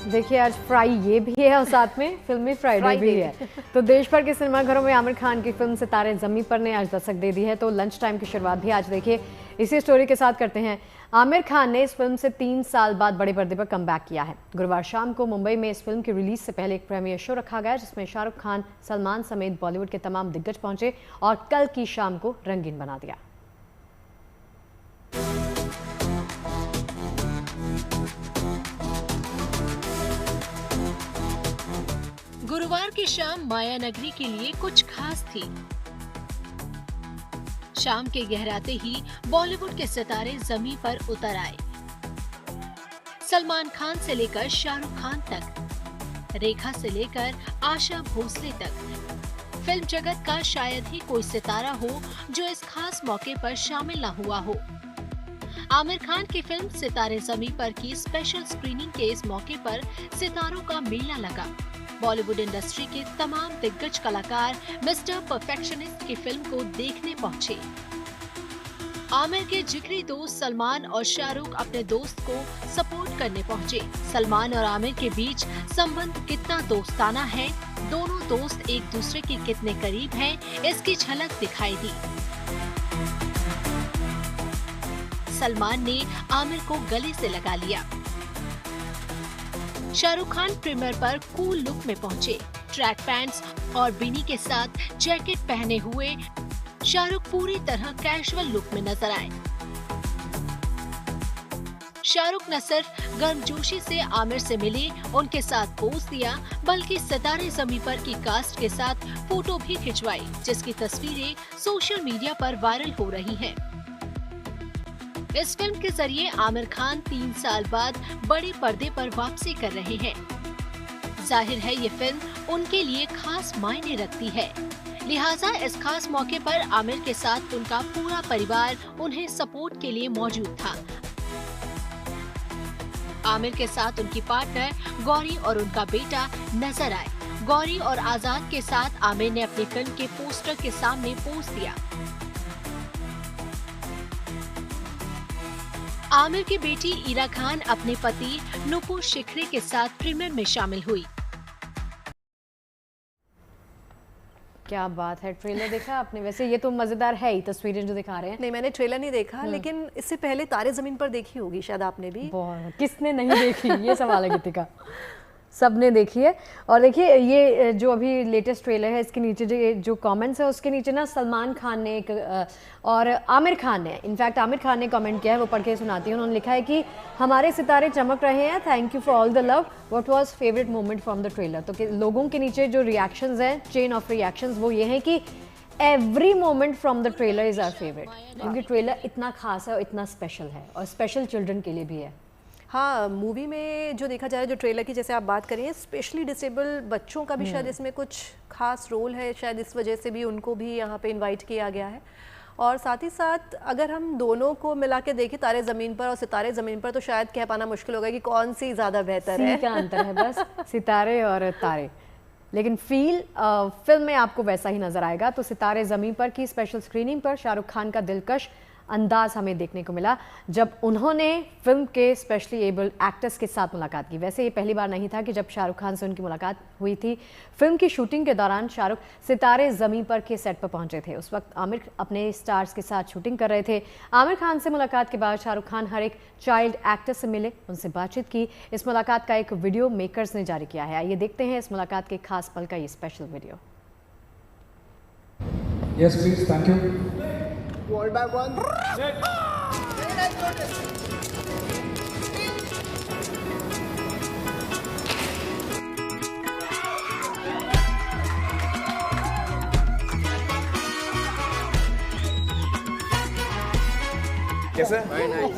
देखिए आज फ्राई ये भी है और साथ में फिल्मी फ्राइडे भी है। तो देश भर के सिनेमाघरों में आमिर खान की फिल्म सितारे ज़मीं पर ने आज दस्तक दे दी है। तो लंच टाइम की शुरुआत भी आज देखिए इसी स्टोरी के साथ करते हैं। आमिर खान ने इस फिल्म से 3 साल बाद बड़े पर्दे पर कमबैक किया है। गुरुवार शाम को मुंबई में इस फिल्म की रिलीज से पहले एक प्रीमियर शो रखा गया जिसमें शाहरुख खान, सलमान समेत बॉलीवुड के तमाम दिग्गज पहुंचे और कल की शाम को रंगीन बना दिया। गुरुवार की शाम माया नगरी के लिए कुछ खास थी। शाम के गहराते ही बॉलीवुड के सितारे जमीन पर उतर आए। सलमान खान से लेकर शाहरुख खान तक, रेखा से लेकर आशा भोसले तक, फिल्म जगत का शायद ही कोई सितारा हो जो इस खास मौके पर शामिल न हुआ हो। आमिर खान की फिल्म सितारे ज़मीं पर की स्पेशल स्क्रीनिंग के इस मौके पर सितारों का मेला लगा। बॉलीवुड इंडस्ट्री के तमाम दिग्गज कलाकार मिस्टर परफेक्शनिस्ट की फिल्म को देखने पहुंचे। आमिर के जिगरी दोस्त सलमान और शाहरुख अपने दोस्त को सपोर्ट करने पहुंचे। सलमान और आमिर के बीच संबंध कितना दोस्ताना है, दोनों दोस्त एक दूसरे के कितने करीब हैं, इसकी झलक दिखाई दी। सलमान ने आमिर को गले से लगा लिया। शाहरुख खान प्रीमियर पर कूल लुक में पहुंचे। ट्रैक पैंट्स और बिनी के साथ जैकेट पहने हुए शाहरुख पूरी तरह कैजुअल लुक में नजर आए। शाहरुख न सिर्फ गर्मजोशी से आमिर से मिले, उनके साथ पोज दिया, बल्कि सितारे ज़मीं पर की कास्ट के साथ फोटो भी खिंचवाई, जिसकी तस्वीरें सोशल मीडिया पर वायरल हो रही हैं। इस फिल्म के जरिए आमिर खान 3 साल बाद बड़े पर्दे पर वापसी कर रहे हैं। जाहिर है ये फिल्म उनके लिए खास मायने रखती है, लिहाजा इस खास मौके पर आमिर के साथ उनका पूरा परिवार उन्हें सपोर्ट के लिए मौजूद था। आमिर के साथ उनकी पार्टनर गौरी और उनका बेटा नजर आए। गौरी और आजाद के साथ आमिर ने अपनी फिल्म के पोस्टर के सामने पोज दिया। आमिर की बेटी ईरा खान अपने पति नुपुर शिखरे के साथ प्रीमियर में शामिल हुई। क्या बात है, ट्रेलर देखा आपने? वैसे ये तो मजेदार है ही, तस्वीरें जो दिखा रहे हैं। नहीं, मैंने ट्रेलर नहीं देखा, लेकिन इससे पहले तारे जमीन पर देखी होगी शायद आपने भी। बहुत, किसने नहीं देखी ये सवाल है गीतिका। सबने देखी है। और देखिए ये जो अभी लेटेस्ट ट्रेलर है, इसके नीचे जो कमेंट्स है उसके नीचे ना सलमान खान ने एक और आमिर खान ने, इनफैक्ट आमिर खान ने कमेंट किया है, वो पढ़ के सुनाती हूँ। उन्होंने लिखा है कि हमारे सितारे चमक रहे हैं, thank you for all the love, what was favourite moment from the trailer. तो लोगों के नीचे जो रिएक्शंस हैं, चेन ऑफ रिएक्शंस, वो ये हैं कि every moment from the trailer is our favourite, क्योंकि ट्रेलर इतना खास है और इतना स्पेशल है, और स्पेशल चिल्ड्रन के लिए भी है। हाँ, मूवी में जो देखा जाए, जो ट्रेलर की जैसे आप बात करिए, स्पेशली डिसेबल बच्चों का भी शायद इसमें कुछ खास रोल है, शायद इस वजह से भी उनको भी यहाँ पे इनवाइट किया गया है। और साथ ही साथ अगर हम दोनों को मिला के देखें, तारे ज़मीन पर और सितारे ज़मीन पर, तो शायद कह पाना मुश्किल होगा कि कौन सी ज़्यादा बेहतर है। क्या अंतर है बस, सितारे और तारे। लेकिन फील फिल्म में आपको वैसा ही नजर आएगा। तो सितारे ज़मीन पर की स्पेशल स्क्रीनिंग पर शाहरुख खान का दिलकश अंदाज हमें देखने को मिला जब उन्होंने फिल्म के स्पेशली एबल्ड एक्टर्स के साथ मुलाकात की। वैसे ये पहली बार नहीं था कि जब शाहरुख खान से उनकी मुलाकात हुई थी। फिल्म की शूटिंग के दौरान शाहरुख सितारे ज़मीं पर के सेट पर पहुंचे थे। उस वक्त आमिर अपने स्टार्स के साथ शूटिंग कर रहे थे। आमिर खान से मुलाकात के बाद शाहरुख खान हर एक चाइल्ड एक्टर से मिले, उनसे बातचीत की। इस मुलाकात का एक वीडियो मेकर्स ने जारी किया है। आइए देखते हैं इस मुलाकात के खास पल का ये special video. Yes, please, thank you. One by one. Very nice notice. कैसे? Very nice.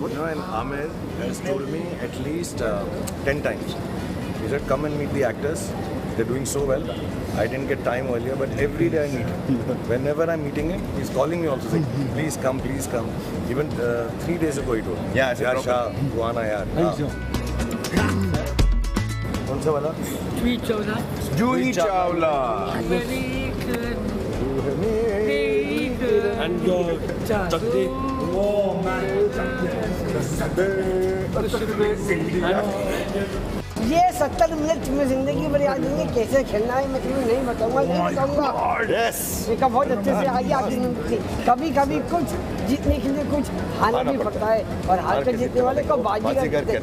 You know, and Amir has told me at least 10 times. He said, come and meet the actors. They're doing so well. I didn't get time earlier, but every day I meet him. Whenever I'm meeting him, he's calling me also saying, please come, please come. Even 3 days ago he told me. Yeah, I said, Shah, tu aana yaar. कौन सा वाला? Juhi Chawla. Juhi Chawla. Very good. And your Chakde. ये 70 minute तुम्हें जिंदगी भर याद नहीं है कैसे खेलना है, मैं तुम्हें नहीं बताऊंगा, नहीं बताऊंगा। देखा बहुत अच्छे से आई आपकी नींद। कभी कभी कुछ जीतने के लिए कुछ हारना भी पड़ता है, और हार कर जीतने वाले को बाजीगर कहते हैं।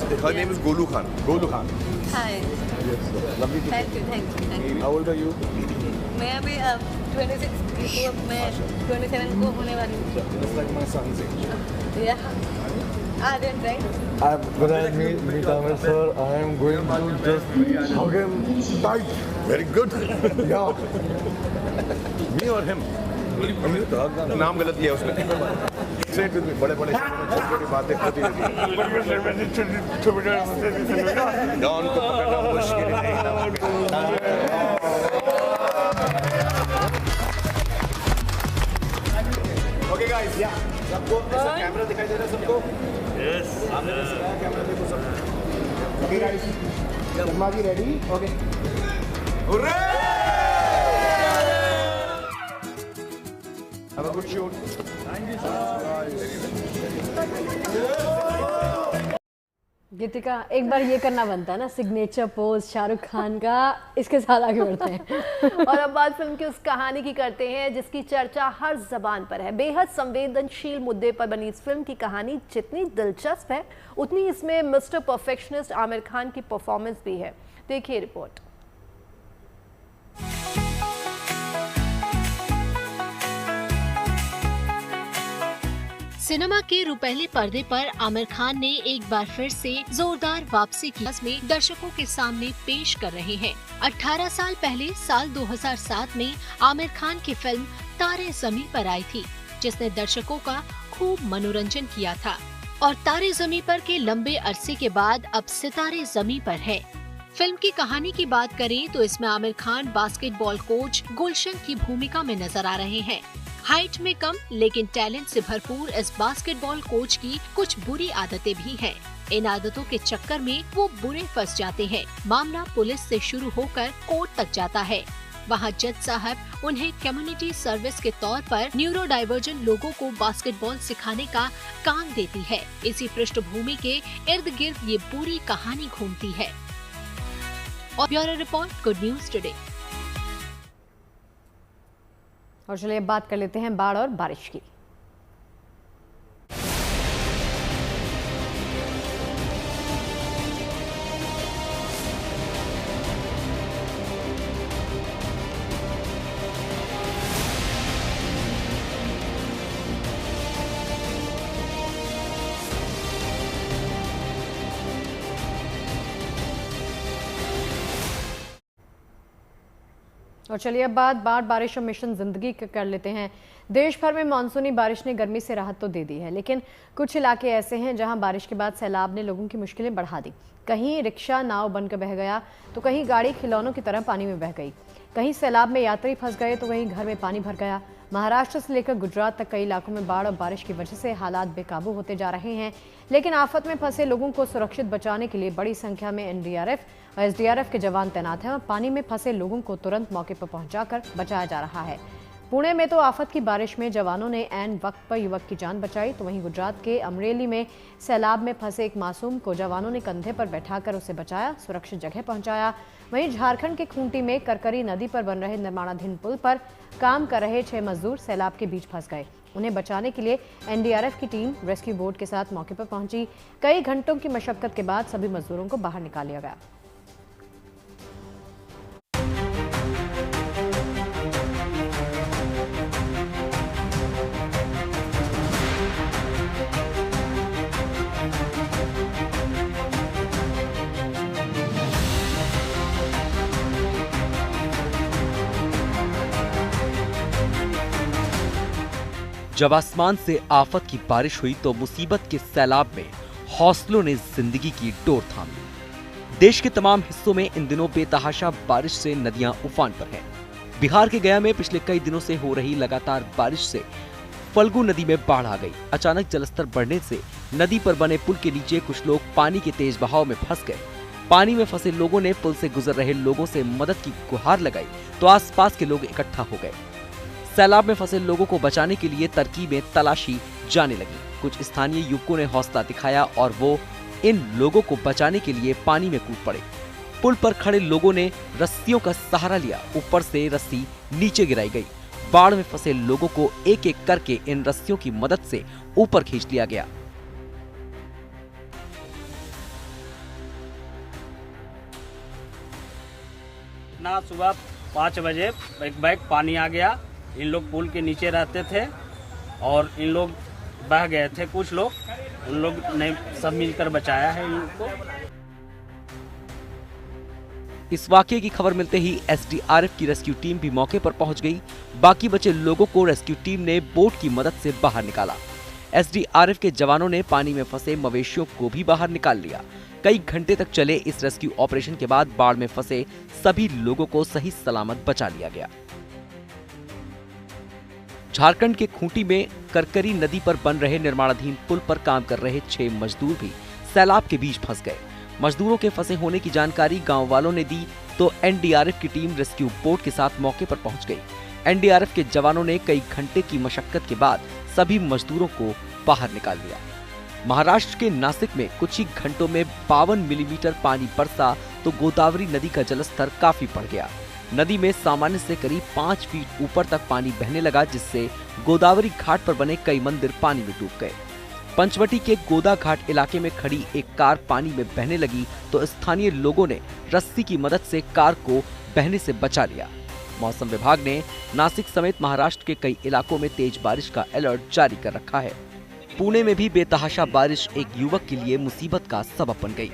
And her name is Golu Khan. Golu Khan. Hi. Lovely to Thank you. How old are you? मैं अभी 26 को मैं 27 को होने वाली हूँ। Just like my son's age. Yeah. Aryan, right? When I meet Amir sir, I am going to just hug him tight. Very good. Yeah. Me or him? नाम गलत लिया उसने। Say it with me. बड़े-बड़े शहरों में छोटी-छोटी बातें होती रहती हैं। डॉन को पकड़ना मुश्किल नहीं। Okay guys, yeah. सबको ऐसा कैमरा दिखाई दे रहा है सबको? Yes. आपने जैसे कहा कैमरा देखो सब। Okay guys. Sharma ji ready? Okay. Hooray! Have a good shoot. Thank you sir. गीतिका, एक बार ये करना बनता है ना, सिग्नेचर पोज शाहरुख खान का। इसके साथ आगे बढ़ते हैं। और अब बात फिल्म की उस कहानी की करते हैं जिसकी चर्चा हर जबान पर है। बेहद संवेदनशील मुद्दे पर बनी इस फिल्म की कहानी जितनी दिलचस्प है, उतनी इसमें मिस्टर परफेक्शनिस्ट आमिर खान की परफॉर्मेंस भी है। देखिए रिपोर्ट। सिनेमा के रुपहले पर्दे पर आमिर खान ने एक बार फिर से जोरदार वापसी की में दर्शकों के सामने पेश कर रहे हैं। 18 साल पहले साल 2007 में आमिर खान की फिल्म तारे ज़मीं पर आई थी, जिसने दर्शकों का खूब मनोरंजन किया था। और तारे ज़मीं पर के लंबे अरसे के बाद अब सितारे ज़मीं पर है। फिल्म की कहानी की बात करें तो इसमें आमिर खान बास्केटबॉल कोच गुलशन की भूमिका में नजर आ रहे हैं। हाइट में कम लेकिन टैलेंट से भरपूर इस बास्केटबॉल कोच की कुछ बुरी आदतें भी हैं। इन आदतों के चक्कर में वो बुरे फंस जाते हैं। मामला पुलिस से शुरू होकर कोर्ट तक जाता है। वहाँ जज साहब उन्हें कम्युनिटी सर्विस के तौर पर न्यूरो डाइवर्जन लोगों को बास्केटबॉल सिखाने का काम देती है। इसी पृष्ठभूमि के इर्द गिर्द ये पूरी कहानी घूमती है। और bureau report, good news today. और चलिए अब बात कर लेते हैं बाढ़ और बारिश की। और चलिए अब बात बाढ़ बारिश और मिशन जिंदगी कर लेते हैं। देश भर में मानसूनी बारिश ने गर्मी से राहत तो दे दी है, लेकिन कुछ इलाके ऐसे हैं जहां बारिश के बाद सैलाब ने लोगों की मुश्किलें बढ़ा दी। कहीं रिक्शा नाव बनकर बह गया तो कहीं गाड़ी खिलौनों की तरह पानी में बह गई। कहीं सैलाब में यात्री फंस गए तो कहीं घर में पानी भर गया। महाराष्ट्र से लेकर गुजरात तक कई इलाकों में बाढ़ और बारिश की वजह से हालात बेकाबू होते जा रहे हैं। लेकिन आफत में फंसे लोगों को सुरक्षित बचाने के लिए बड़ी संख्या में एनडीआरएफ और एसडीआरएफ के जवान तैनात हैं और पानी में फंसे लोगों को तुरंत मौके पर पहुंचाकर बचाया जा रहा है। पुणे में तो आफत की बारिश में जवानों ने ऐन वक्त पर युवक की जान बचाई, तो वहीं गुजरात के अमरेली में सैलाब में फंसे एक मासूम को जवानों ने कंधे पर बैठाकर उसे बचाया, सुरक्षित जगह पहुंचाया। वहीं झारखंड के खूंटी में करकरी नदी पर बन रहे निर्माणाधीन पुल पर काम कर रहे 6 मजदूर सैलाब के बीच फंस गए। उन्हें बचाने के लिए एनडीआरएफ की टीम रेस्क्यू बोट के साथ मौके पर पहुंची। कई घंटों की मशक्कत के बाद सभी मजदूरों को बाहर निकाल लिया गया। जब आसमान से आफत की बारिश हुई तो मुसीबत के सैलाब में हौसलों ने जिंदगी की डोर थाम ली। देश के तमाम हिस्सों में इन दिनों बेतहाशा बारिश से नदियां उफान पर हैं। बिहार के गया में पिछले कई दिनों से हो रही लगातार बारिश से फल्गु नदी में बाढ़ आ गई। अचानक जलस्तर बढ़ने से नदी पर बने पुल के नीचे कुछ लोग पानी के तेज बहाव में फंस गए। पानी में फंसे लोगों ने पुल से गुजर रहे लोगों से मदद की गुहार लगाई तो आसपास के लोग इकट्ठा हो गए। सैलाब में फंसे लोगों को बचाने के लिए तरकीबें तलाशी जाने लगी। कुछ स्थानीय युवकों ने हौसला दिखाया और वो इन लोगों को बचाने के लिए पानी में कूद पड़े। पुल पर खड़े लोगों ने रस्सियों का सहारा लिया। ऊपर से रस्सी नीचे गिराई गई। बाढ़ में फंसे लोगों को एक एक करके इन रस्सियों की मदद से ऊपर खींच लिया गया। ना सुबह 5 बजे एक बैग पानी आ गया। इन लोग पुल के नीचे रहते थे और इन लोग बह गए थे। कुछ लोग, उन लोग ने सब मिलकर बचाया है इन लोग को। इस वाकये की खबर मिलते ही एसडीआरएफ की रेस्क्यू टीम भी मौके पर पहुंच गई। बाकी बचे लोगों को रेस्क्यू टीम ने बोट की मदद से बाहर निकाला। एसडीआरएफ के जवानों ने पानी में फंसे मवेशियों को भी बाहर निकाल लिया। कई घंटे तक चले इस रेस्क्यू ऑपरेशन के बाद बाढ़ में फंसे सभी लोगों को सही सलामत बचा लिया गया। झारखंड के खूंटी में करकरी नदी पर बन रहे निर्माणाधीन पुल पर काम कर रहे 6 मजदूर भी सैलाब के बीच फंस गए। मजदूरों के फंसे होने की जानकारी गांव वालों ने दी तो एनडीआरएफ की टीम रेस्क्यू बोट के साथ मौके पर पहुंच गई। एनडीआरएफ के जवानों ने कई घंटे की मशक्कत के बाद सभी मजदूरों को बाहर निकाल लिया। महाराष्ट्र के नासिक में कुछ ही घंटों में 52 मिलीमीटर पानी बरसा तो गोदावरी नदी का जलस्तर काफी बढ़ गया। नदी में सामान्य से करीब 5 फीट ऊपर तक पानी बहने लगा, जिससे गोदावरी घाट पर बने कई मंदिर पानी में डूब गए। पंचवटी के गोदा घाट इलाके में खड़ी एक कार पानी में बहने लगी तो स्थानीय लोगों ने रस्सी की मदद से कार को बहने से बचा लिया। मौसम विभाग ने नासिक समेत महाराष्ट्र के कई इलाकों में तेज बारिश का अलर्ट जारी कर रखा है। पुणे में भी बेतहाशा बारिश एक युवक के लिए मुसीबत का सबब बन गई।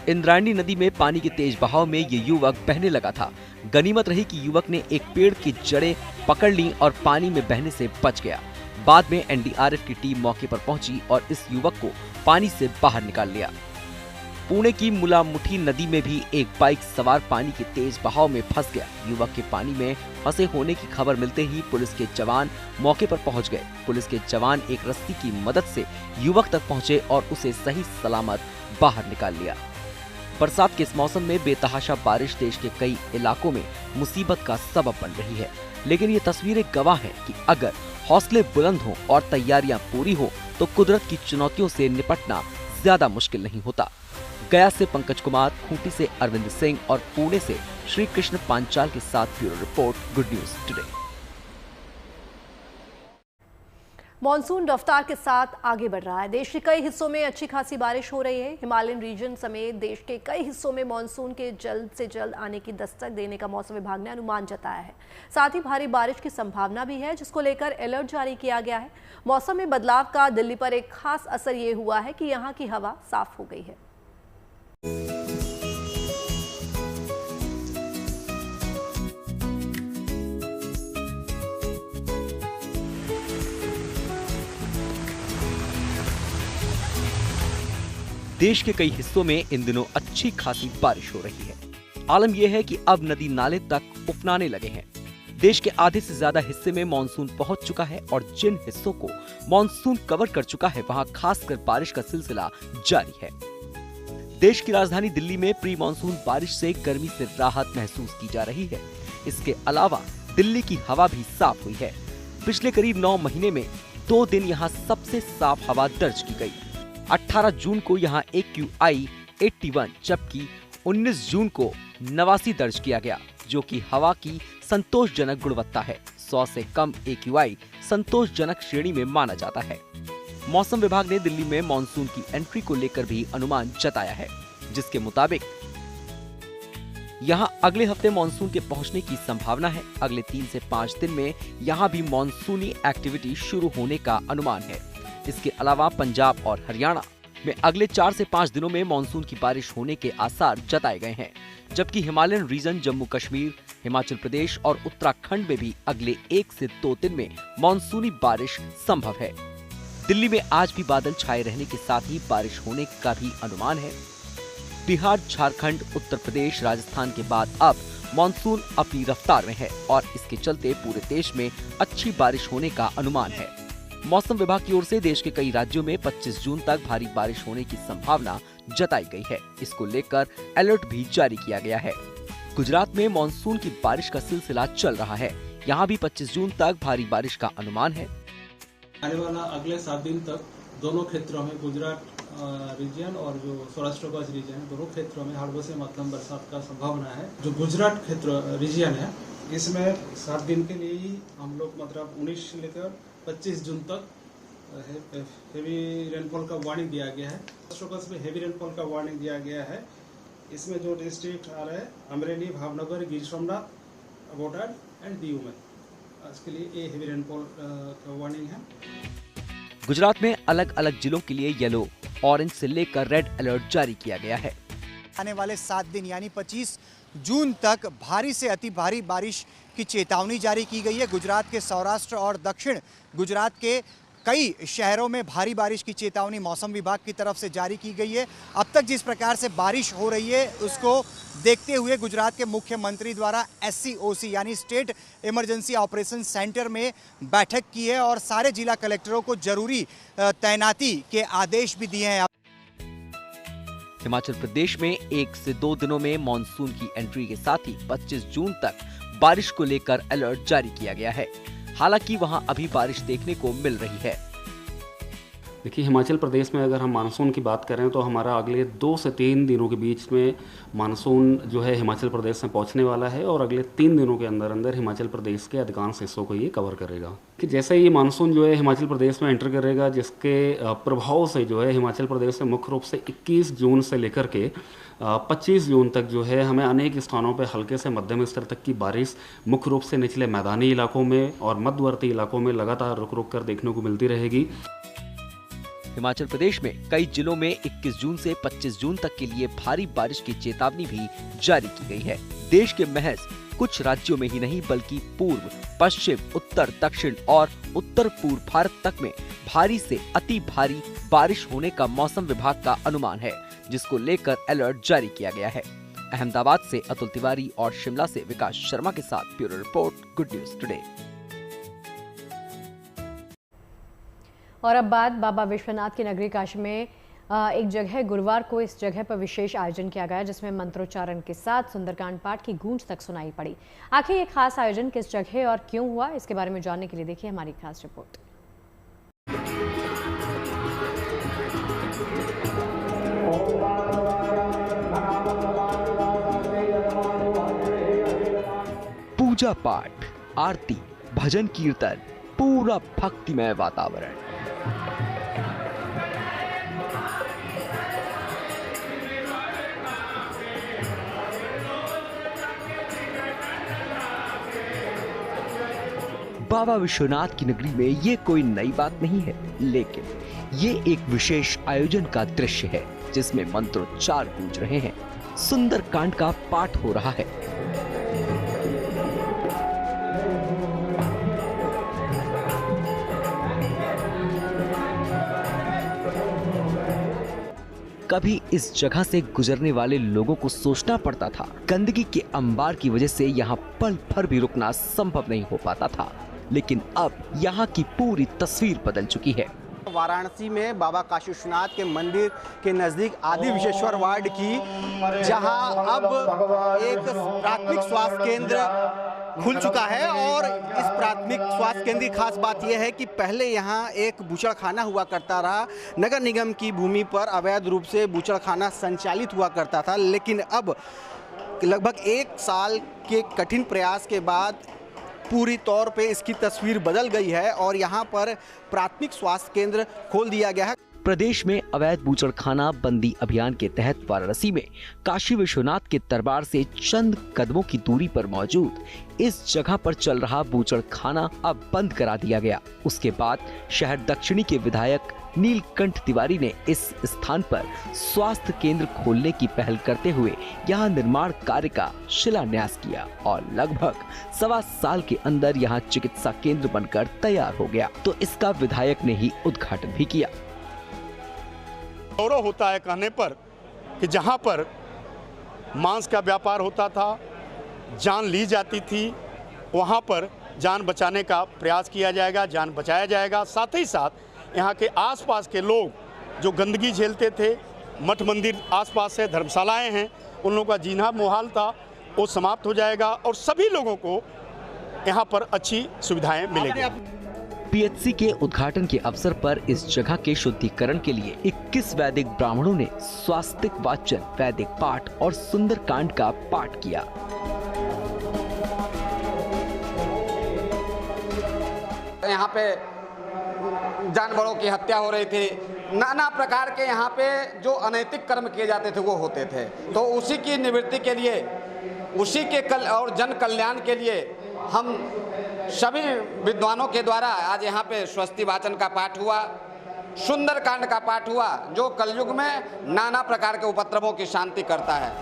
इंद्रायणी नदी में पानी के तेज बहाव में ये युवक बहने लगा था। गनीमत रही कि युवक ने एक पेड़ की जड़ें पकड़ ली और पानी में बहने से बच गया। बाद में एनडीआरएफ की टीम मौके पर पहुंची और इस युवक को पानी से बाहर निकाल लिया। पुणे की मुलामुठी नदी में भी एक बाइक सवार पानी के तेज बहाव में फंस गया। युवक के पानी में फंसे होने की खबर मिलते ही पुलिस के जवान मौके पर पहुंच गए। पुलिस के जवान एक रस्सी की मदद से युवक तक पहुंचे और उसे सही सलामत बाहर निकाल लिया। बरसात के इस मौसम में बेतहाशा बारिश देश के कई इलाकों में मुसीबत का सबब बन रही है, लेकिन ये तस्वीरें गवाह हैं कि अगर हौसले बुलंद हों और तैयारियां पूरी हो तो कुदरत की चुनौतियों से निपटना ज्यादा मुश्किल नहीं होता। गया से पंकज कुमार, खूंटी से अरविंद सिंह और पुणे से श्री कृष्ण पांचाल के साथ bureau report, good news today. Monsoon रफ्तार के साथ आगे बढ़ रहा है। देश के कई हिस्सों में अच्छी खासी बारिश हो रही है। हिमालयन रीजन समेत देश के कई हिस्सों में मॉनसून के जल्द से जल्द आने की दस्तक देने का मौसम विभाग ने अनुमान जताया है। साथ ही भारी बारिश की संभावना भी है, जिसको लेकर अलर्ट जारी किया गया है। मौसम में बदलाव का दिल्ली पर एक खास असर ये हुआ है कि यहाँ की हवा साफ हो गई है। देश के कई हिस्सों में इन दिनों अच्छी खासी बारिश हो रही है। आलम यह है कि अब नदी नाले तक उफनाने लगे हैं। देश के आधे से ज्यादा हिस्से में मानसून पहुंच चुका है और जिन हिस्सों को मानसून कवर कर चुका है वहां खासकर बारिश का सिलसिला जारी है। देश की राजधानी दिल्ली में प्री मानसून बारिश से गर्मी से राहत महसूस की जा रही है। इसके अलावा दिल्ली की हवा भी साफ हुई है। पिछले करीब 9 महीने में 2 दिन यहाँ सबसे साफ हवा दर्ज की गई। 18 जून को यहाँ AQI 81 जबकि 19 जून को 89 दर्ज किया गया, जो कि हवा की संतोषजनक गुणवत्ता है। 100 से कम AQI संतोषजनक श्रेणी में माना जाता है। मौसम विभाग ने दिल्ली में मानसून की एंट्री को लेकर भी अनुमान जताया है, जिसके मुताबिक यहाँ अगले हफ्ते मानसून के पहुंचने की संभावना है। अगले 3 से 5 दिन में यहाँ भी मानसूनी एक्टिविटी शुरू होने का अनुमान है। इसके अलावा पंजाब और हरियाणा में अगले 4 से 5 दिनों में मानसून की बारिश होने के आसार जताए गए हैं, जबकि हिमालयन रीजन, जम्मू कश्मीर, हिमाचल प्रदेश और उत्तराखंड में भी अगले 1 से 2 दिन में मानसूनी बारिश संभव है। दिल्ली में आज भी बादल छाए रहने के साथ ही बारिश होने का भी अनुमान है। बिहार, झारखंड, उत्तर प्रदेश, राजस्थान के बाद अब मानसून अपनी रफ्तार में है और इसके चलते पूरे देश में अच्छी बारिश होने का अनुमान है। मौसम विभाग की ओर से देश के कई राज्यों में 25 जून तक भारी बारिश होने की संभावना जताई गई है। इसको लेकर अलर्ट भी जारी किया गया है। गुजरात में मानसून की बारिश का सिलसिला चल रहा है। यहाँ भी 25 जून तक भारी बारिश का अनुमान है। आने वाला अगले 7 दिन तक दोनों क्षेत्रों में, गुजरात रीजन और जो सौराष्ट्र कच्छ रीजन, दोनों क्षेत्रों में हल्की से मध्यम बरसात का संभावना है। जो गुजरात क्षेत्र रीजन है, इसमें 7 दिन के लिए ही हम लोग मतलब 19 से लेकर 25 जून तक हेवी रेनफॉल का वार्निंग दिया गया है। सौराष्ट्र कच्छ में हेवी रेनफॉल का वार्निंग दिया गया है। इसमें जो डिस्ट्रिक्ट आ रहे हैं अमरेली, भावनगर, गिर सोमनाथ, बोटाड एंड दीव में आज के लिए ये हेवी रेनफॉल का वार्निंग है। गुजरात में अलग अलग जिलों के लिए येलो, ऑरेंज से लेकर रेड अलर्ट जारी किया गया है। आने वाले 7 दिन यानी 25 जून तक भारी से अति भारी बारिश की चेतावनी जारी की गई है। गुजरात के सौराष्ट्र और दक्षिण गुजरात के कई शहरों में भारी बारिश की चेतावनी मौसम विभाग की तरफ से जारी की गई है। अब तक जिस प्रकार से बारिश हो रही है उसको देखते हुए गुजरात के मुख्यमंत्री द्वारा SCOC यानी स्टेट इमरजेंसी ऑपरेशन सेंटर में बैठक की है और सारे जिला कलेक्टरों को जरूरी तैनाती के आदेश भी दिए हैं। हिमाचल प्रदेश में 1 से 2 दिनों में मानसून की एंट्री के साथ ही 25 जून तक बारिश को लेकर अलर्ट जारी किया गया है। हालांकि वहां अभी बारिश देखने को मिल रही है। देखिए, हिमाचल प्रदेश में अगर हम मानसून की बात करें तो हमारा अगले 2 से 3 दिनों के बीच में मानसून जो है हिमाचल प्रदेश में पहुंचने वाला है और अगले 3 दिनों के अंदर अंदर हिमाचल प्रदेश के अधिकांश हिस्सों को ये कवर करेगा। कि जैसे ये मानसून जो है हिमाचल प्रदेश में एंटर करेगा, जिसके प्रभाव से जो है हिमाचल प्रदेश में मुख्य रूप से 21 जून से लेकर के 25 जून तक जो है हमें अनेक स्थानों पर हल्के से मध्यम स्तर तक की बारिश मुख्य रूप से निचले मैदानी इलाकों में और मध्यवर्ती इलाकों में लगातार रुक रुक कर देखने को मिलती रहेगी। हिमाचल प्रदेश में कई जिलों में 21 जून से 25 जून तक के लिए भारी बारिश की चेतावनी भी जारी की गई है। देश के महज कुछ राज्यों में ही नहीं बल्कि पूर्व, पश्चिम, उत्तर, दक्षिण और उत्तर पूर्व भारत तक में भारी से अति भारी बारिश होने का मौसम विभाग का अनुमान है, जिसको लेकर अलर्ट जारी किया गया है। अहमदाबाद से अतुल तिवारी और शिमला से विकास शर्मा के साथ bureau report, good news today. और अब बात बाबा विश्वनाथ की नगरी काशी में एक जगह गुरुवार को इस जगह पर विशेष आयोजन किया गया, जिसमें मंत्रोच्चारण के साथ सुंदरकांड पाठ की गूंज तक सुनाई पड़ी। आखिर ये खास आयोजन किस जगह और क्यों हुआ, इसके बारे में जानने के लिए देखिए हमारी खास रिपोर्ट। पूजा पाठ, आरती, भजन कीर्तन, पूरा भक्तिमय वातावरण। बाबा विश्वनाथ की नगरी में ये कोई नई बात नहीं है, लेकिन ये एक विशेष आयोजन का दृश्य है जिसमें मंत्रोच्चार गूंज रहे हैं, सुंदरकांड का पाठ हो रहा है। कभी इस जगह से गुजरने वाले लोगों को सोचना पड़ता था, गंदगी के अंबार की वजह से यहाँ पल भर भी रुकना संभव नहीं हो पाता था, लेकिन अब यहाँ की पूरी तस्वीर बदल चुकी है। वाराणसी में बाबा काशी विश्वनाथ के मंदिर के नजदीक आदि विशेश्वर वार्ड की, जहां अब एक प्राथमिक स्वास्थ्य केंद्र खुल चुका है। और इस प्राथमिक स्वास्थ्य केंद्र की खास बात यह है कि पहले यहां एक बूचड़खाना हुआ करता रहा। नगर निगम की भूमि पर अवैध रूप से बूचड़खाना संचालित हुआ करता था, लेकिन अब लगभग 1 साल के कठिन प्रयास के बाद पूरी तौर पे इसकी तस्वीर बदल गई है और यहाँ पर प्राथमिक स्वास्थ्य केंद्र खोल दिया गया है। प्रदेश में अवैध बूचड़खाना बंदी अभियान के तहत वाराणसी में काशी विश्वनाथ के दरबार से चंद कदमों की दूरी पर मौजूद इस जगह पर चल रहा बूचड़खाना अब बंद करा दिया गया। उसके बाद शहर दक्षिणी के विधायक नीलकंठ तिवारी ने इस स्थान पर स्वास्थ्य केंद्र खोलने की पहल करते हुए यहाँ निर्माण कार्य का शिलान्यास किया और लगभग 1.25 साल के अंदर यहाँ चिकित्सा केंद्र बनकर तैयार हो गया। तो इसका विधायक ने ही उद्घाटन भी किया। गौरव होता है कहने पर कि जहाँ पर मांस का व्यापार होता था, जान ली जाती थी, वहाँ पर जान बचाने का प्रयास किया जाएगा, जान बचाया जाएगा। साथ ही साथ यहाँ के आसपास के लोग जो गंदगी झेलते थे, मठ मंदिर आसपास है, धर्मशालाएं हैं, उन लोगों का जीना मुहाल था, वो समाप्त हो जाएगा और सभी लोगों को यहाँ पर अच्छी सुविधाएं मिलेंगी। पीएचसी के उद्घाटन के अवसर पर इस जगह के शुद्धिकरण के लिए 21 वैदिक ब्राह्मणों ने स्वास्तिक वाचन, वैदिक पाठ और सुंदरकांड का पाठ किया। यहाँ पे जानवरों की हत्या हो रही थी, नाना प्रकार के यहाँ पे जो अनैतिक कर्म किए जाते थे वो होते थे। तो उसी की निवृत्ति के लिए, उसी के और जन कल्याण के लिए हम सभी विद्वानों के द्वारा आज यहाँ पे स्वस्ति वाचन का पाठ हुआ, सुंदरकांड का पाठ हुआ, जो कलयुग में नाना प्रकार के उपद्रवों की शांति करता है।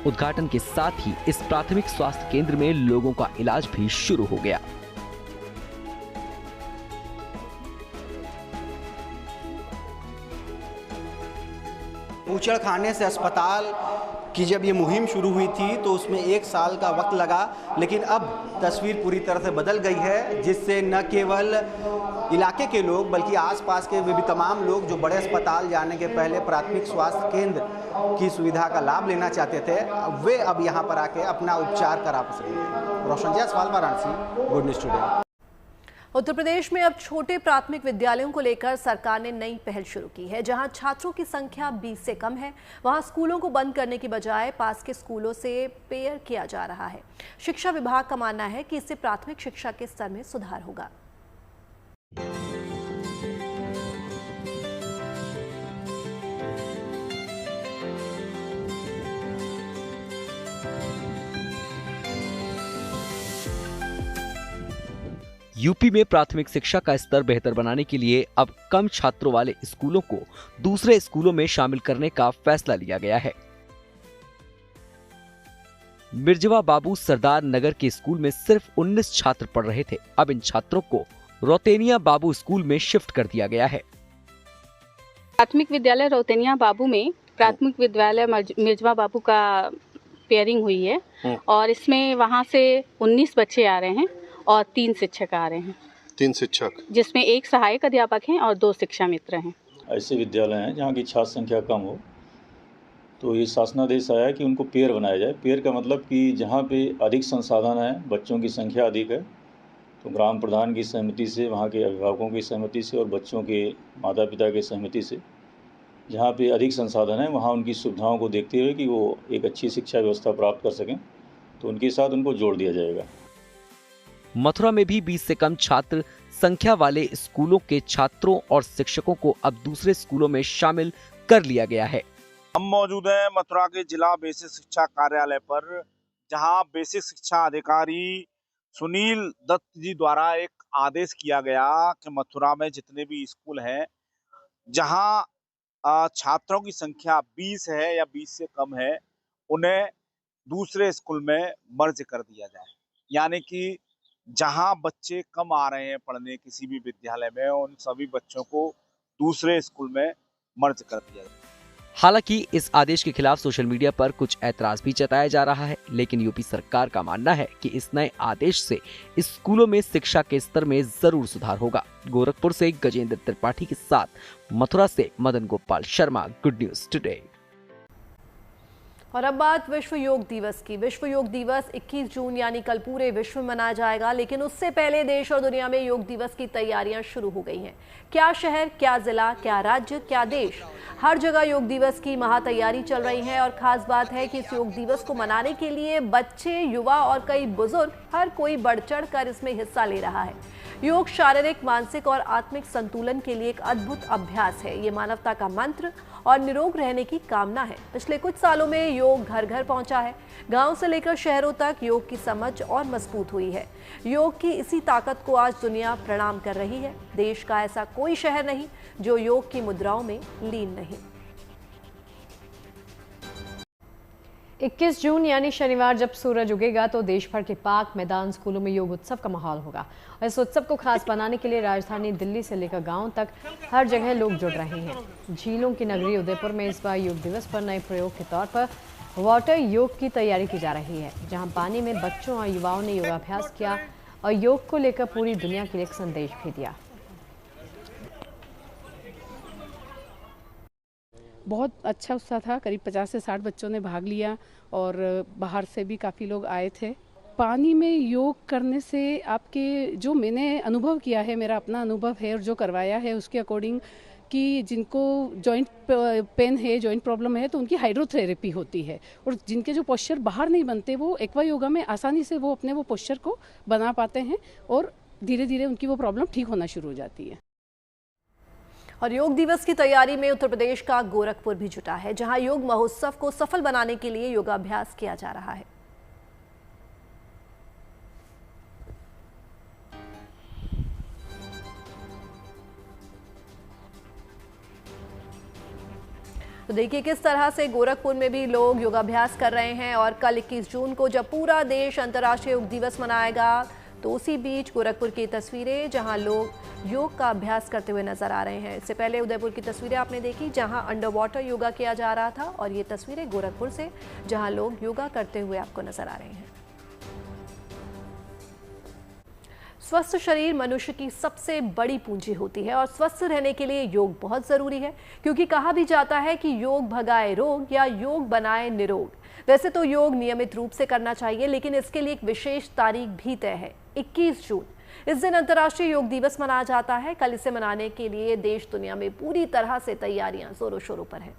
उद्घाटन के साथ ही इस प्राथमिक स्वास्थ्य केंद्र में लोगों का इलाज भी शुरू हो गया। ऊचड़खाने से अस्पताल की जब ये मुहिम शुरू हुई थी तो उसमें 1 साल का वक्त लगा, लेकिन अब तस्वीर पूरी तरह से बदल गई है, जिससे न केवल इलाके के लोग बल्कि आसपास के भी तमाम लोग जो बड़े अस्पताल जाने के पहले प्राथमिक स्वास्थ्य केंद्र की सुविधा का लाभ लेना चाहते थे, वे अब यहाँ पर आके अपना उपचार करा सकेंगे। Roshan Jaiswal, Varanasi, good news today. Uttar Pradesh में अब छोटे प्राथमिक विद्यालयों को लेकर सरकार ने नई पहल शुरू की है। जहां छात्रों की संख्या 20 से कम है, वहां स्कूलों को बंद करने की बजाय पास के स्कूलों से पेयर किया जा रहा है। शिक्षा विभाग का मानना है कि इससे प्राथमिक शिक्षा के स्तर में सुधार होगा। यूपी में प्राथमिक शिक्षा का स्तर बेहतर बनाने के लिए अब कम छात्रों वाले स्कूलों को दूसरे स्कूलों में शामिल करने का फैसला लिया गया है। मिर्जवा बाबू सरदार नगर के स्कूल में सिर्फ 19 छात्र पढ़ रहे थे। अब इन छात्रों को रौतेनिया बाबू स्कूल में शिफ्ट कर दिया गया है। प्राथमिक विद्यालय रौतेनिया बाबू में प्राथमिक विद्यालय मिर्जवा बाबू का पेयरिंग हुई है और इसमें वहां से 19 बच्चे आ रहे हैं और 3 शिक्षक आ रहे हैं। 3 शिक्षक, जिसमें 1 सहायक अध्यापक हैं और 2 शिक्षा मित्र हैं। ऐसे विद्यालय हैं जहाँ की छात्र संख्या कम हो, तो ये शासनादेश आया कि उनको पेयर बनाया जाए। पेयर का मतलब कि जहाँ पे अधिक संसाधन है, बच्चों की संख्या अधिक है, तो ग्राम प्रधान की सहमति से, वहाँ के अभिभावकों की सहमति से और बच्चों के माता पिता की सहमति से, जहाँ पे अधिक संसाधन है वहाँ उनकी सुविधाओं को देखते हुए कि वो एक अच्छी शिक्षा व्यवस्था प्राप्त कर सकें, तो उनके साथ उनको जोड़ दिया जाएगा। मथुरा में भी 20 से कम छात्र संख्या वाले स्कूलों के छात्रों और शिक्षकों को अब दूसरे स्कूलों में शामिल कर लिया गया है। हम मौजूद हैं मथुरा के जिला बेसिक शिक्षा कार्यालय पर, जहां बेसिक शिक्षा अधिकारी सुनील दत्त जी द्वारा एक आदेश किया गया कि मथुरा में जितने भी स्कूल हैं जहां छात्रों की संख्या 20 है या 20 से कम है, उन्हें दूसरे स्कूल में मर्ज कर दिया जाए। यानी कि जहां बच्चे कम आ रहे हैं पढ़ने किसी भी विद्यालय में, उन सभी बच्चों को दूसरे स्कूल में मर्ज कर दिया जाए। हालांकि इस आदेश के खिलाफ सोशल मीडिया पर कुछ ऐतराज भी जताया जा रहा है, लेकिन यूपी सरकार का मानना है कि इस नए आदेश से स्कूलों में शिक्षा के स्तर में जरूर सुधार होगा। गोरखपुर से गजेंद्र त्रिपाठी के साथ मथुरा से Madan Gopal Sharma, good news today. और अब बात विश्व योग दिवस की। विश्व योग दिवस 21 जून यानी कल पूरे विश्व में मनाया जाएगा, लेकिन उससे पहले देश और दुनिया में योग दिवस की तैयारियां शुरू हो गई हैं। क्या शहर, क्या जिला, क्या राज्य, क्या देश, हर जगह योग दिवस की महातैयारी चल रही है। और खास बात है कि इस योग दिवस को मनाने के लिए बच्चे, युवा और कई बुजुर्ग, हर कोई बढ़ चढ़ कर इसमें हिस्सा ले रहा है। योग शारीरिक, मानसिक और आत्मिक संतुलन के लिए एक अद्भुत अभ्यास है। ये मानवता का मंत्र और निरोग रहने की कामना है। पिछले कुछ सालों में योग घर घर पहुंचा है। गांव से लेकर शहरों तक योग की समझ और मजबूत हुई है। योग की इसी ताकत को आज दुनिया प्रणाम कर रही है। देश का ऐसा कोई शहर नहीं जो योग की मुद्राओं में लीन नहीं। 21 जून यानी शनिवार जब सूरज उगेगा तो देश भर के पार्क, मैदान, स्कूलों में योग उत्सव का माहौल होगा। और इस उत्सव को खास बनाने के लिए राजधानी दिल्ली से लेकर गांव तक हर जगह लोग जुड़ रहे हैं। झीलों की नगरी उदयपुर में इस बार योग दिवस पर नए प्रयोग के तौर पर वाटर योग की तैयारी की जा रही है, जहां पानी में बच्चों और युवाओं ने योगाभ्यास किया और योग को लेकर पूरी दुनिया के लिए एक संदेश भी दिया। बहुत अच्छा उत्साह था। करीब 50 से 60 बच्चों ने भाग लिया और बाहर से भी काफ़ी लोग आए थे। पानी में योग करने से आपके जो मैंने अनुभव किया है, मेरा अपना अनुभव है और जो करवाया है उसके अकॉर्डिंग कि जिनको जॉइंट पेन है, जॉइंट प्रॉब्लम है, तो उनकी हाइड्रोथेरेपी होती है और जिनके जो पोस्चर बाहर नहीं बनते वो एक्वा योगा में आसानी से वो अपने वो पोस्चर को बना पाते हैं और धीरे धीरे उनकी वो प्रॉब्लम ठीक होना शुरू हो जाती है। और योग दिवस की तैयारी में उत्तर प्रदेश का गोरखपुर भी जुटा है, जहां योग महोत्सव को सफल बनाने के लिए योगाभ्यास किया जा रहा है। तो देखिए किस तरह से गोरखपुर में भी लोग योगाभ्यास कर रहे हैं और कल 21 जून को जब पूरा देश अंतर्राष्ट्रीय योग दिवस मनाएगा तो उसी बीच गोरखपुर की तस्वीरें जहां लोग योग का अभ्यास करते हुए नजर आ रहे हैं। इससे पहले उदयपुर की तस्वीरें आपने देखी जहां अंडर वाटर योगा किया जा रहा था और ये तस्वीरें गोरखपुर से जहां लोग योगा करते हुए आपको नजर आ रहे हैं। स्वस्थ शरीर मनुष्य की सबसे बड़ी पूंजी होती है और स्वस्थ रहने के लिए योग बहुत जरूरी है, क्योंकि कहा भी जाता है कि योग भगाए रोग या योग बनाए निरोग। वैसे तो योग नियमित रूप से करना चाहिए, लेकिन इसके लिए एक विशेष तारीख भी तय है, 21 जून। इस दिन अंतर्राष्ट्रीय योग दिवस मनाया जाता है। कल इसे मनाने के लिए देश दुनिया में पूरी तरह से तैयारियां जोरों शोरों पर है।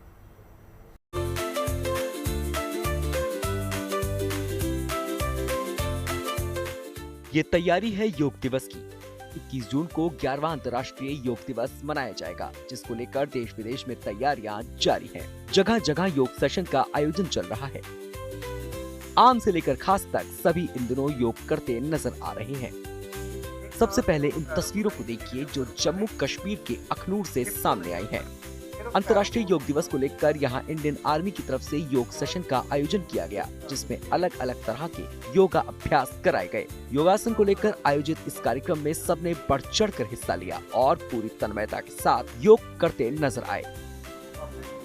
ये तैयारी है योग दिवस की। 21 जून को 11वां अंतर्राष्ट्रीय योग दिवस मनाया जाएगा, जिसको लेकर देश विदेश में तैयारियां जारी हैं। जगह जगह योग सेशन का आयोजन चल रहा है। आम से लेकर खास तक सभी इन दिनों योग करते नजर आ रहे हैं। सबसे पहले इन तस्वीरों को देखिए जो जम्मू कश्मीर के अखनूर से सामने आई है। अंतर्राष्ट्रीय योग दिवस को लेकर यहाँ इंडियन आर्मी की तरफ से योग सेशन का आयोजन किया गया, जिसमें अलग अलग तरह के योगा अभ्यास कराए गए। योगासन को लेकर आयोजित इस कार्यक्रम में सबने बढ़ चढ़ कर हिस्सा लिया और पूरी तन्मयता के साथ योग करते नजर आए।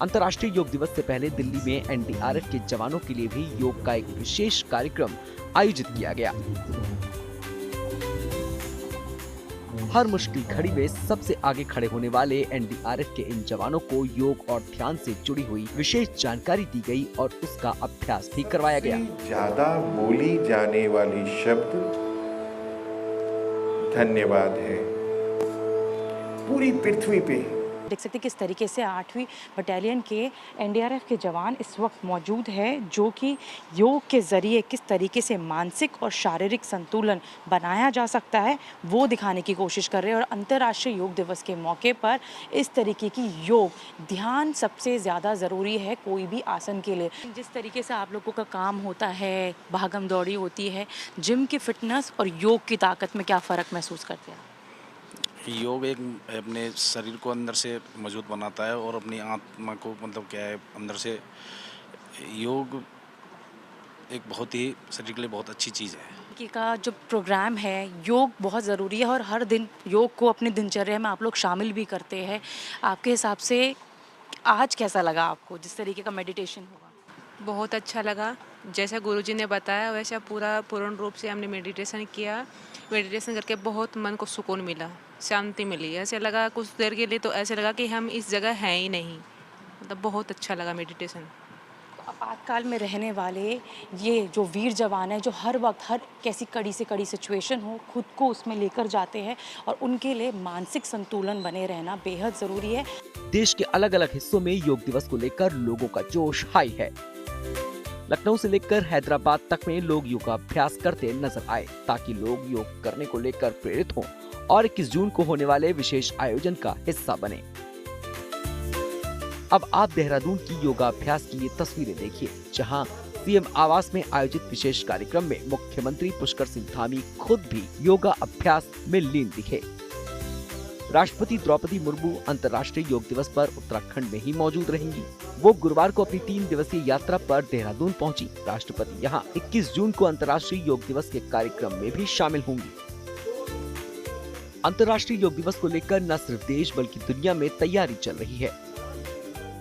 अंतर्राष्ट्रीय योग दिवस से पहले दिल्ली में एनडीआरएफ के जवानों के लिए भी योग का एक विशेष कार्यक्रम आयोजित किया गया। हर मुश्किल घड़ी में सबसे आगे खड़े होने वाले एनडीआरएफ के इन जवानों को योग और ध्यान से जुड़ी हुई विशेष जानकारी दी गई और उसका अभ्यास भी करवाया गया। ज्यादा बोली जाने वाली शब्द धन्यवाद है। पूरी पृथ्वी पे देख सकते किस तरीके से 8वीं बटालियन के एनडीआरएफ के जवान इस वक्त मौजूद है, जो कि योग के ज़रिए किस तरीके से मानसिक और शारीरिक संतुलन बनाया जा सकता है वो दिखाने की कोशिश कर रहे हैं। और अंतर्राष्ट्रीय योग दिवस के मौके पर इस तरीके की योग ध्यान सबसे ज़्यादा ज़रूरी है कोई भी आसन के लिए। जिस तरीके से आप लोगों का काम होता है, भागम दौड़ी होती है, जिम की फिटनेस और योग की ताकत में क्या फ़र्क महसूस करते हैं? योग एक अपने शरीर को अंदर से मजबूत बनाता है और अपनी आत्मा को मतलब क्या है अंदर से। योग एक बहुत ही शरीर के लिए बहुत अच्छी चीज़ है। का जो प्रोग्राम है योग बहुत ज़रूरी है और हर दिन योग को अपनी दिनचर्या में आप लोग शामिल भी करते हैं। आपके हिसाब से आज कैसा लगा आपको, जिस तरीके का मेडिटेशन हुआ? बहुत अच्छा लगा। जैसा गुरुजी ने बताया वैसा पूर्ण रूप से हमने मेडिटेशन किया। मेडिटेशन करके बहुत मन को सुकून मिला, शांति मिली। ऐसे लगा कुछ देर के लिए तो ऐसे लगा कि हम इस जगह हैं ही नहीं। मतलब बहुत अच्छा लगा मेडिटेशन। आपातकाल में रहने वाले ये जो वीर जवान हैं, जो हर वक्त हर कैसी कड़ी से कड़ी सिचुएशन हो खुद को उसमें लेकर जाते हैं और उनके लिए मानसिक संतुलन बने रहना बेहद ज़रूरी है। देश के अलग अलग हिस्सों में योग दिवस को लेकर लोगों का जोश हाई है। लखनऊ से लेकर हैदराबाद तक में लोग योगाभ्यास करते नजर आए, ताकि लोग योग करने को लेकर प्रेरित हों और 21 जून को होने वाले विशेष आयोजन का हिस्सा बने। अब आप देहरादून की योगाभ्यास की ये तस्वीरें देखिए, जहां सीएम आवास में आयोजित विशेष कार्यक्रम में मुख्यमंत्री पुष्कर सिंह धामी खुद भी योगा अभ्यास में लीन दिखे। राष्ट्रपति द्रौपदी मुर्मू अंतर्राष्ट्रीय योग दिवस पर उत्तराखंड में ही मौजूद रहेंगी। वो गुरुवार को अपनी 3 दिवसीय यात्रा पर देहरादून पहुंची। राष्ट्रपति यहां 21 जून को अंतर्राष्ट्रीय योग दिवस के कार्यक्रम में भी शामिल होंगी। अंतर्राष्ट्रीय योग दिवस को लेकर न सिर्फ देश बल्कि दुनिया में तैयारी चल रही है।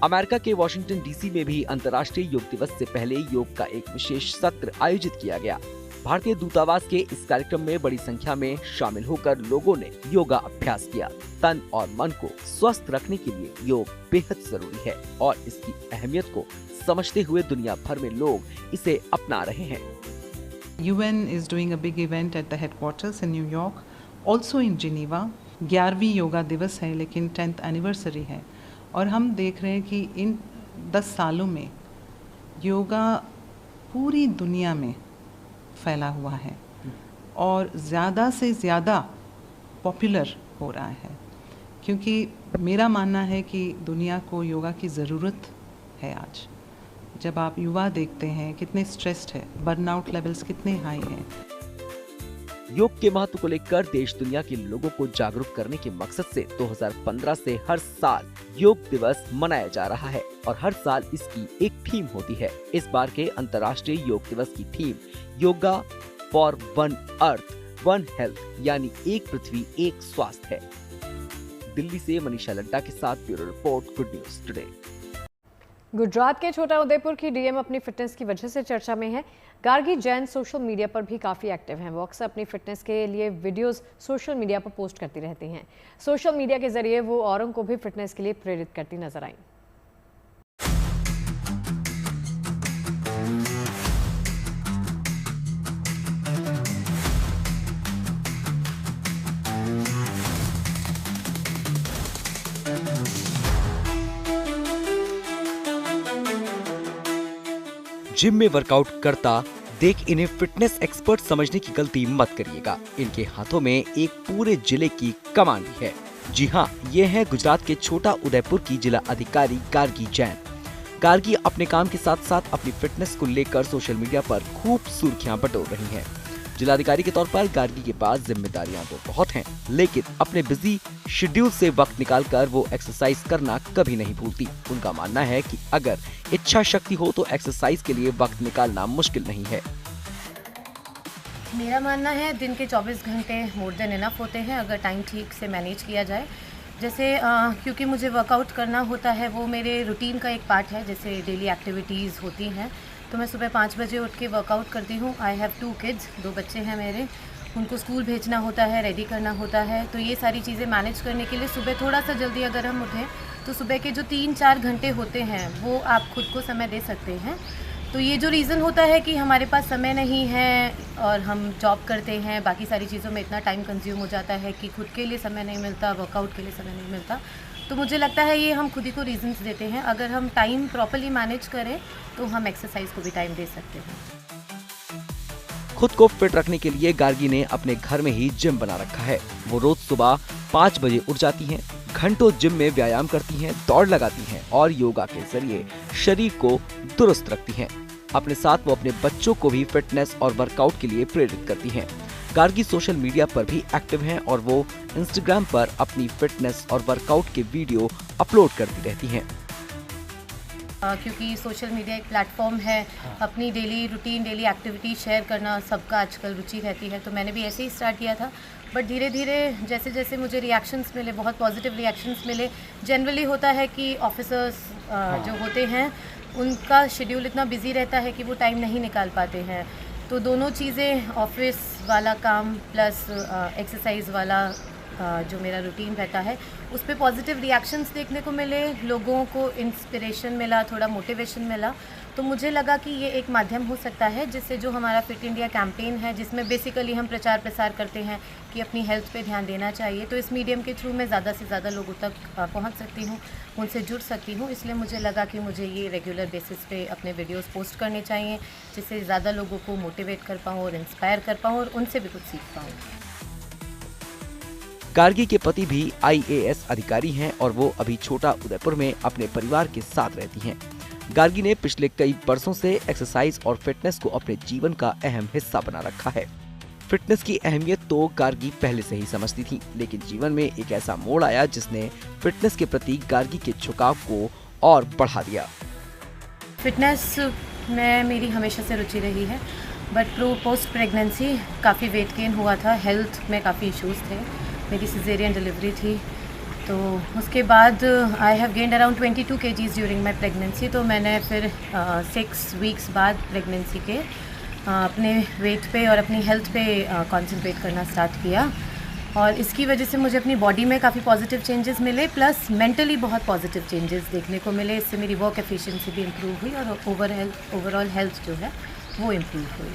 अमेरिका के वॉशिंगटन डीसी में भी अंतर्राष्ट्रीय योग दिवस से पहले योग का एक विशेष सत्र आयोजित किया गया। भारतीय दूतावास के इस कार्यक्रम में बड़ी संख्या में शामिल होकर लोगों ने योगा अभ्यास किया। तन और मन को स्वस्थ रखने के लिए योग बेहद जरूरी है और इसकी अहमियत को समझते हुए दुनिया भर में लोग इसे अपना रहे हैं। UN is doing a big event at the headquarters in New York, also in Geneva. 11वीं योगा दिवस है लेकिन 10th एनिवर्सरी है और हम देख रहे हैं कि इन 10 सालों में योगा पूरी दुनिया में फैला हुआ है और ज़्यादा से ज़्यादा पॉपुलर हो रहा है, क्योंकि मेरा मानना है कि दुनिया को योगा की ज़रूरत है। आज जब आप युवा देखते हैं कितने स्ट्रेस्ड है, बर्नआउट लेवल्स कितने हाई हैं। योग के महत्व को लेकर देश दुनिया के लोगों को जागरूक करने के मकसद से 2015 से हर साल योग दिवस मनाया जा रहा है और हर साल इसकी एक थीम होती है। इस बार के अंतर्राष्ट्रीय योग दिवस की theme yoga for one earth one health यानी एक पृथ्वी एक स्वास्थ्य है। दिल्ली से मनीषा लड्डा के साथ bureau report, good news today. Gujarat के छोटा उदेपुर की डीएम अपनी फिटनेस की वजह से चर्चा में है। गार्गी जैन सोशल मीडिया पर भी काफ़ी एक्टिव हैं। वो अक्सर अपनी फिटनेस के लिए वीडियोस सोशल मीडिया पर पोस्ट करती रहती हैं। सोशल मीडिया के जरिए वो औरों को भी फिटनेस के लिए प्रेरित करती नजर आईं। जिम में वर्कआउट करता देख इन्हें फिटनेस एक्सपर्ट समझने की गलती मत करिएगा। इनके हाथों में एक पूरे जिले की कमान भी है। जी हाँ, ये है गुजरात के छोटा उदयपुर की जिला अधिकारी गार्गी जैन। गार्गी अपने काम के साथ साथ अपनी फिटनेस को लेकर सोशल मीडिया पर खूब सुर्खियां बटोर रही हैं। जिलाधिकारी के तौर पर गार्गी के पास जिम्मेदारियां तो बहुत हैं, लेकिन अपने बिजी शेड्यूल से वक्त निकालकर वो एक्सरसाइज करना कभी नहीं भूलती। उनका मानना है कि अगर इच्छा शक्ति हो तो एक्सरसाइज के लिए वक्त निकालना मुश्किल नहीं है। मेरा मानना है दिन के 24 घंटे मोर देन इनफ होते हैं अगर टाइम ठीक से मैनेज किया जाए। जैसे क्योंकि मुझे वर्कआउट करना होता है, वो मेरे रूटीन का एक पार्ट है। जैसे डेली एक्टिविटीज़ होती हैं तो मैं सुबह 5 बजे उठ के वर्कआउट करती हूँ। आई हैव 2 किड्स, 2 बच्चे हैं मेरे, उनको स्कूल भेजना होता है, रेडी करना होता है। तो ये सारी चीज़ें मैनेज करने के लिए सुबह थोड़ा सा जल्दी अगर हम उठें तो सुबह के जो 3-4 घंटे होते हैं वो आप खुद को समय दे सकते हैं। तो ये जो रीज़न होता है कि हमारे पास समय नहीं है और हम जॉब करते हैं, बाकी सारी चीज़ों में इतना टाइम कंज्यूम हो जाता है कि खुद के लिए समय नहीं मिलता, वर्कआउट के लिए समय नहीं मिलता। तो मुझे लगता है ये हम खुद ही को रीजंस देते हैं। अगर हम टाइम प्रॉपर्ली मैनेज करें तो हम एक्सरसाइज को भी टाइम दे सकते हैं। खुद को फिट रखने के लिए गार्गी ने अपने घर में ही जिम बना रखा है। वो रोज सुबह 5 बजे उठ जाती हैं, घंटों जिम में व्यायाम करती हैं, दौड़ लगाती हैं और योगा के जरिए शरीर को दुरुस्त रखती हैं। अपने साथ वो अपने बच्चों को भी फिटनेस और वर्कआउट के लिए प्रेरित करती हैं। गार्गी सोशल मीडिया पर भी एक्टिव हैं और वो इंस्टाग्राम पर अपनी फिटनेस और वर्कआउट के वीडियो अपलोड करती रहती हैं। क्योंकि सोशल मीडिया एक प्लेटफॉर्म है, अपनी daily routine, daily activity share करना सबका आजकल रुचि रहती है। तो मैंने भी ऐसे ही स्टार्ट किया था, बट धीरे धीरे जैसे जैसे मुझे रिएक्शंस मिले, बहुत पॉजिटिव रिएक्शंस मिले। जनरली होता है कि ऑफिसर्स जो होते हैं उनका शेड्यूल इतना बिजी रहता है कि वो टाइम नहीं निकाल पाते हैं। तो दोनों चीज़ें, ऑफिस वाला काम प्लस एक्सरसाइज वाला जो मेरा रूटीन रहता है, उस पर पॉजिटिव रिएक्शंस देखने को मिले, लोगों को इंस्पिरेशन मिला, थोड़ा मोटिवेशन मिला। तो मुझे लगा कि ये एक माध्यम हो सकता है जिससे जो हमारा फिट इंडिया कैंपेन है, जिसमें बेसिकली हम प्रचार प्रसार करते हैं कि अपनी हेल्थ पे ध्यान देना चाहिए, तो इस मीडियम के थ्रू मैं ज़्यादा से ज़्यादा लोगों तक पहुंच सकती हूं, उनसे जुड़ सकती हूं। इसलिए मुझे लगा कि मुझे ये रेगुलर बेसिस पे अपने वीडियोस पोस्ट करने चाहिए, जिससे ज़्यादा लोगों को मोटिवेट कर पाऊँ और इंस्पायर कर पाऊँ और उनसे भी कुछ सीख पाऊँ। गार्गी के पति भी IAS अधिकारी हैं और वो अभी छोटा उदयपुर में अपने परिवार के साथ रहती हैं। गार्गी ने पिछले कई वर्षों से एक्सरसाइज और फिटनेस को अपने जीवन का अहम हिस्सा बना रखा है। फिटनेस की अहमियत तो गार्गी पहले से ही समझती थी, लेकिन जीवन में एक ऐसा मोड़ आया जिसने फिटनेस के प्रति गार्गी के झुकाव को और बढ़ा दिया। फिटनेस में मेरी हमेशा से रुचि रही है, बट पोस्ट प्रेगनेंसी काफ़ी वेट गेन हुआ था, हेल्थ में काफ़ी इश्यूज़ थे, मेरी सिजेरियन डिलीवरी थी। तो उसके बाद I have gained around 22 kgs during my pregnancy. तो मैंने फिर 6 वीक्स बाद प्रेगनेंसी के अपने वेट पे और अपनी हेल्थ पे कंसंट्रेट करना स्टार्ट किया और इसकी वजह से मुझे अपनी बॉडी में काफ़ी पॉजिटिव चेंजेस मिले, प्लस मेंटली बहुत पॉजिटिव चेंजेस देखने को मिले। इससे मेरी वर्क एफिशिएंसी भी इम्प्रूव हुई और ओवरऑल हेल्थ जो है वो इम्प्रूव हुई।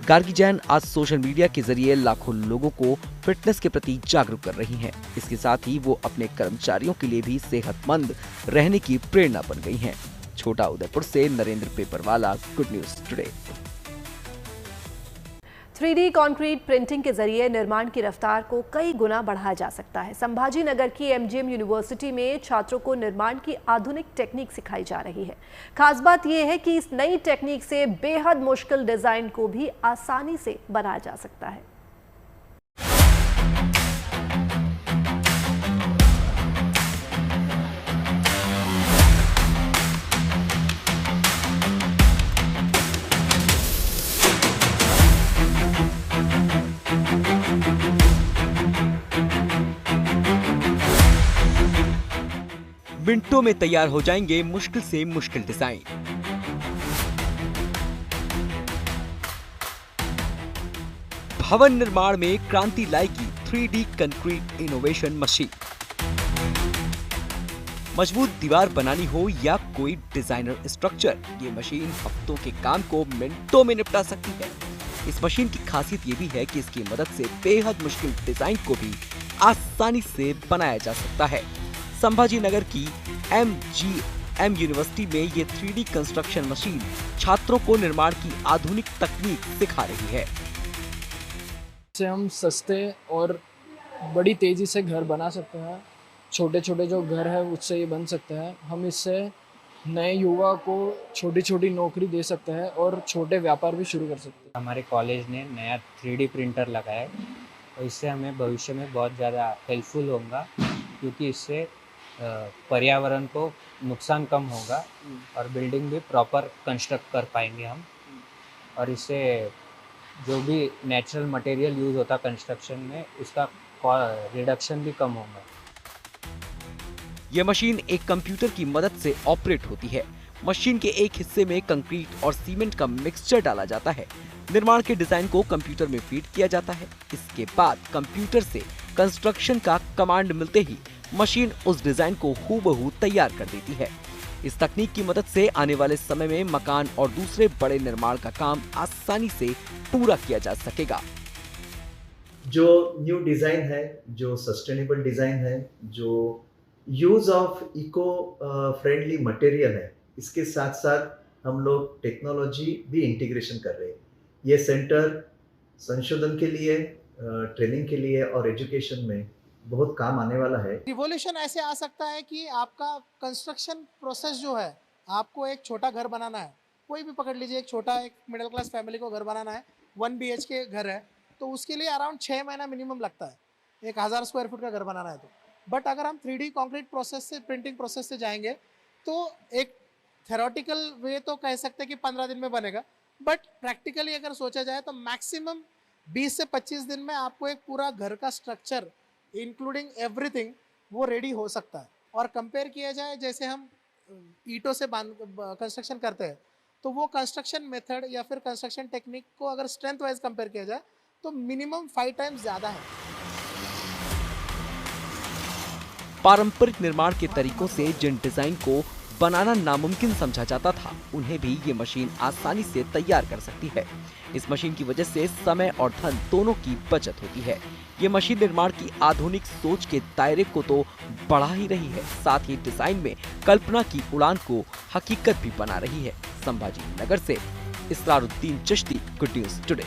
गार्गी जैन आज सोशल मीडिया के जरिए लाखों लोगों को फिटनेस के प्रति जागरूक कर रही हैं। इसके साथ ही वो अपने कर्मचारियों के लिए भी सेहतमंद रहने की प्रेरणा बन गई हैं। छोटा उदयपुर से Narendra Paperwala, good news today. 3D concrete printing के जरिए निर्माण की रफ्तार को कई गुना बढ़ाया जा सकता है। संभाजी नगर की MGM यूनिवर्सिटी में छात्रों को निर्माण की आधुनिक टेक्निक सिखाई जा रही है। खास बात यह है कि इस नई टेक्निक से बेहद मुश्किल डिजाइन को भी आसानी से बनाया जा सकता है। मिनटों में तैयार हो जाएंगे मुश्किल से मुश्किल डिजाइन। भवन निर्माण में क्रांति लाएगी 3D कंक्रीट इनोवेशन मशीन। मजबूत दीवार बनानी हो या कोई डिजाइनर स्ट्रक्चर, ये मशीन हफ्तों के काम को मिनटों में निपटा सकती है। इस मशीन की खासियत ये भी है कि इसकी मदद से बेहद मुश्किल डिजाइन को भी आसानी से बनाया जा सकता है। संभाजी नगर की MGM यूनिवर्सिटी में ये 3D कंस्ट्रक्शन मशीन छात्रों को निर्माण की आधुनिक तकनीक सिखा रही है। इससे हम सस्ते और बड़ी तेजी से घर बना सकते हैं। छोटे छोटे जो घर है उससे ये बन सकते हैं। हम इससे नए युवा को छोटी छोटी नौकरी दे सकते हैं और छोटे व्यापार भी शुरू कर सकते हैं। हमारे कॉलेज ने नया 3D प्रिंटर लगाया है और इससे हमें भविष्य में बहुत ज़्यादा हेल्पफुल होगा, क्योंकि इससे पर्यावरण को नुकसान कम होगा और बिल्डिंग भी प्रॉपर कंस्ट्रक्ट कर पाएंगे हम। और इससे जो भी नेचुरल मटेरियल यूज़ होता कंस्ट्रक्शन में उसका रिडक्शन भी कम होगा। यह मशीन एक कंप्यूटर की मदद से ऑपरेट होती है। मशीन के एक हिस्से में कंक्रीट और सीमेंट का मिक्सचर डाला जाता है। निर्माण के डिजाइन को कंप्यूटर में फीड किया जाता है। इसके बाद कंप्यूटर से कंस्ट्रक्शन का कमांड मिलते ही मशीन उस डिजाइन को हूबहू तैयार कर देती है। इस तकनीक की मदद से आने वाले समय में मकान और दूसरे बड़े निर्माण का काम आसानी से पूरा किया जा सकेगा। जो न्यू डिजाइन है, जो सस्टेनेबल डिजाइन है, जो use of eco friendly material है, इसके साथ साथ हम लोग टेक्नोलॉजी भी इंटीग्रेशन कर रहे हैं। ये सेंटर संशोधन के लिए, ट्रेनिंग के लिए और एजुकेशन में बहुत काम आने वाला है। रिवोल्यूशन ऐसे आ सकता है कि आपका कंस्ट्रक्शन प्रोसेस जो है, आपको एक छोटा घर बनाना है, कोई भी पकड़ लीजिए, एक छोटा एक मिडिल क्लास फैमिली को घर बनाना है, 1 BHK घर है, तो उसके लिए अराउंड 6 महीना मिनिमम लगता है, 1000 स्क्वायर फुट का घर बनाना है तो। बट अगर हम 3D कंक्रीट प्रोसेस से, प्रिंटिंग प्रोसेस से जाएंगे तो एक थेरोटिकल वे तो कह सकते हैं कि 15 दिन में बनेगा, बट प्रैक्टिकली अगर सोचा जाए तो मैक्सिमम 20 से 25 दिन में आपको एक पूरा घर का स्ट्रक्चर इंक्लूडिंग एवरीथिंग वो रेडी हो सकता है। और कंपेयर किया जाए जैसे हम ईंटों से कंस्ट्रक्शन करते हैं, तो वो कंस्ट्रक्शन मेथड या फिर कंस्ट्रक्शन टेक्निक को अगर स्ट्रेंथ वाइज कंपेयर किया जाए तो मिनिमम 5 टाइम्स ज़्यादा है। पारंपरिक निर्माण के तरीकों से जिन डिजाइन को बनाना नामुमकिन समझा जाता था, उन्हें भी ये मशीन आसानी से तैयार कर सकती है। इस मशीन की वजह से समय और धन दोनों की बचत होती है। ये मशीन निर्माण की आधुनिक सोच के दायरे को तो बढ़ा ही रही है, साथ ही डिजाइन में कल्पना की उड़ान को हकीकत भी बना रही है। संभाजी नगर से इसरारुद्दीन चिश्ती, गुड न्यूज टुडे।